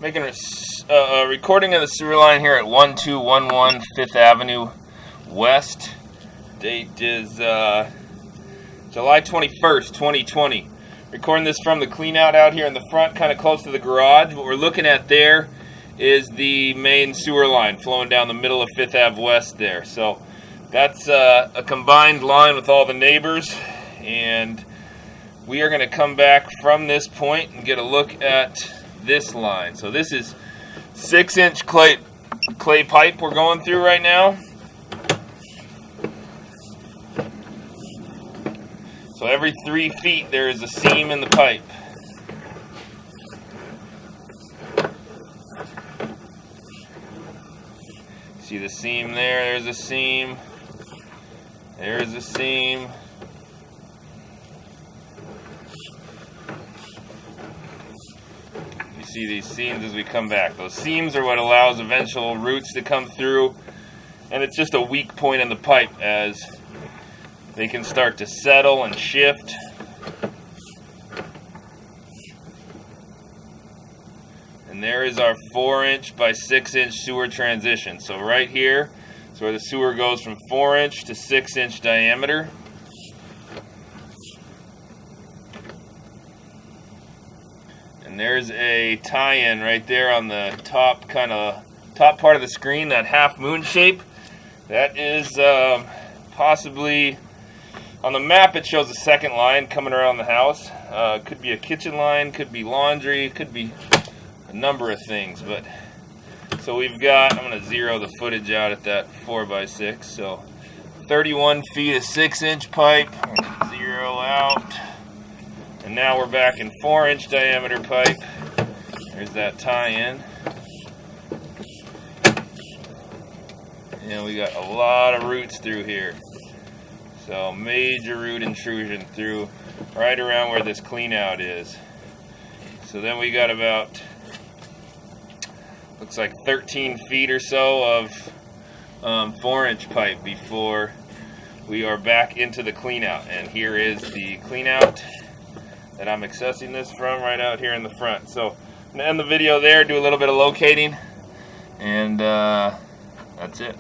Making a recording of the sewer line here at 1211 5th Avenue West. Date is July 21st, 2020. Recording this from the clean out here in the front, kind of close to the garage. What we're looking at there is the main sewer line flowing down the middle of 5th Ave West there. So that's a combined line with all the neighbors, and we are going to come back from this point and get a look at this line. So this is 6-inch clay pipe we're going through right now. So every 3 feet there is a seam in the pipe. See the seam there? There's a seam. There's a seam. You see these seams as we come back. Those seams are what allows eventual roots to come through, and it's just a weak point in the pipe as they can start to settle and shift. And there is our 4-inch by 6-inch sewer transition. So right here is where the sewer goes from 4-inch to 6-inch diameter. And there's a tie-in right there on the top part of the screen, that half moon shape. That is possibly, on the map it shows a second line coming around the house. Could be a kitchen line, could be laundry, could be a number of things. But so we've got, I'm going to zero the footage out at that 4x6. So 31 feet of 6-inch pipe, zero out. And now we're back in 4-inch diameter pipe. There's that tie-in. And we got a lot of roots through here. So major root intrusion through right around where this clean out is. So then we got about, looks like 13 feet or so of 4-inch pipe before we are back into the clean out. And here is the clean out that I'm accessing this from, right out here in the front. So I'm going to end the video there, do a little bit of locating, and that's it.